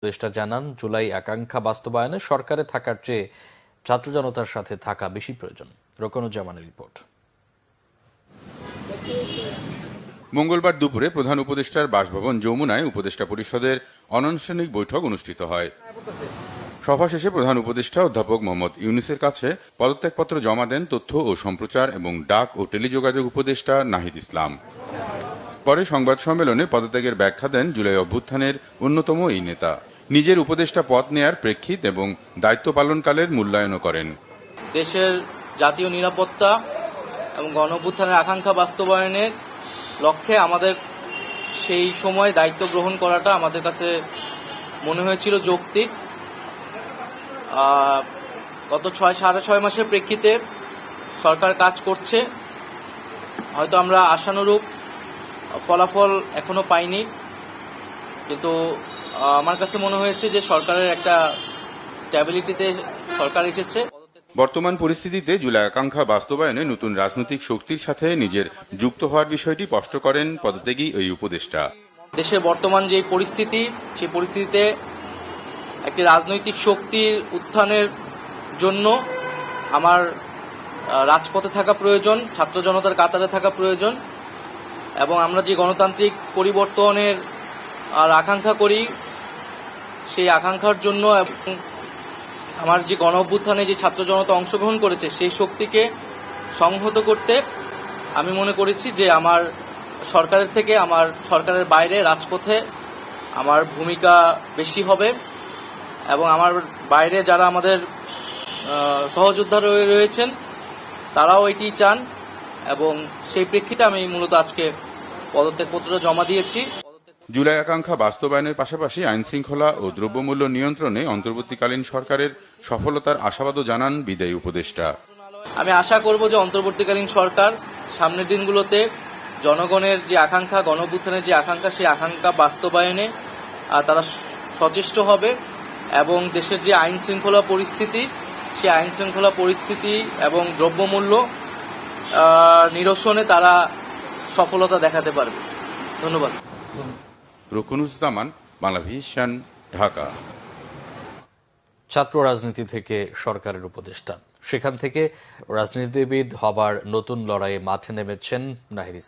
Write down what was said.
উপদেষ্টা জানান, জুলাই আকাঙ্ক্ষা বাস্তবায়নে সরকারে থাকার চেয়ে ছাত্র জনতার সাথে থাকা বেশি প্রয়োজন। রোকনুজ্জামানের রিপোর্ট। মঙ্গলবার দুপুরে প্রধান উপদেষ্টার বাসভবন যমুনায় উপদেষ্টা পরিষদের অনানুষ্ঠানিক বৈঠক অনুষ্ঠিত হয়। সভা শেষে প্রধান উপদেষ্টা অধ্যাপক মোহাম্মদ ইউনূসের কাছে পদত্যাগপত্র জমা দেন তথ্য ও সম্প্রচার এবং ডাক ও টেলিযোগাযোগ উপদেষ্টা নাহিদ ইসলাম। পরে সংবাদ সম্মেলনে পদত্যাগের ব্যাখ্যা দেন জুলাই অভ্যুত্থানের অন্যতম এই নেতা। নিজের উপদেষ্টা পদ নেয়ার প্রেক্ষিত এবং দায়িত্ব পালনকালের মূল্যায়নও করেন। দেশের জাতীয় নিরাপত্তা এবং গণঅভ্যুত্থানের আকাঙ্ক্ষা বাস্তবায়নের লক্ষ্যে আমাদের সেই সময় দায়িত্ব গ্রহণ করাটা আমাদের কাছে মনে হয়েছিল যৌক্তিক। গত সাড়ে ছয় মাসের প্রেক্ষিতে সরকার কাজ করছে, হয়তো আমরা আশানুরূপ ফলাফল এখনো পাইনি, কিন্তু আমার কাছে মনে হয়েছে যে সরকারের একটা স্ট্যাবিলিটিতে সরকার এসেছে। বর্তমান পরিস্থিতিতে জুলাই আকাঙ্ক্ষা বাস্তবায়নে নতুন রাজনৈতিক শক্তির সাথে নিজের যুক্ত হওয়ার বিষয়টি স্পষ্ট করেন পদত্যাগী ওই উপদেষ্টা। দেশের বর্তমান যে পরিস্থিতি, সেই পরিস্থিতিতে একটি রাজনৈতিক শক্তির উত্থানের জন্য আমার রাজপথে থাকা প্রয়োজন, ছাত্র জনতার কাতারে থাকা প্রয়োজন, এবং আমরা যে গণতান্ত্রিক পরিবর্তনের আকাঙ্ক্ষা করি, সেই আকাঙ্ক্ষার জন্য এবং আমার যে গণ অভ্যুত্থানে যে ছাত্র জনতা অংশগ্রহণ করেছে সেই শক্তিকে সংহত করতে আমি মনে করেছি যে আমার সরকারের থেকে আমার সরকারের বাইরে রাজপথে আমার ভূমিকা বেশি হবে, এবং আমার বাইরে যারা আমাদের সহযোদ্ধা রয়েছেন তারাও এটি চান, এবং সেই প্রেক্ষিতে আমি মূলত আজকে পদত্যাগপত্র জমা দিয়েছি। জুলাই আকাঙ্ক্ষা বাস্তবায়নের পাশাপাশি আইন শৃঙ্খলা ও দ্রব্যমূল্য নিয়ন্ত্রণে অন্তর্বর্তীকালীন সরকারের সফলতার আশাবাদও জানান বিদায়ী উপদেষ্টা। আমি আশা করব যে অন্তর্বর্তীকালীন সরকার সামনের দিনগুলোতে জনগণের যে আকাঙ্ক্ষা, গণঅভ্যুত্থানের যে আকাঙ্ক্ষা, সেই আকাঙ্ক্ষা বাস্তবায়নে তারা সচেষ্ট হবে, এবং দেশের যে আইন শৃঙ্খলা পরিস্থিতি, সেই আইন শৃঙ্খলা পরিস্থিতি এবং দ্রব্যমূল্য নিরসনে তারা সফলতা দেখাতে পারবে। ধন্যবাদ। রোকনুজ্জামান, বাংলাভিশন, ঢাকা। ছাত্র রাজনীতি থেকে সরকারের উপদেষ্টা, সেখান থেকে রাজনীতিবিদ হবার নতুন লড়াইয়ে মাঠে নেমেছেন নাহিদ ইসলাম।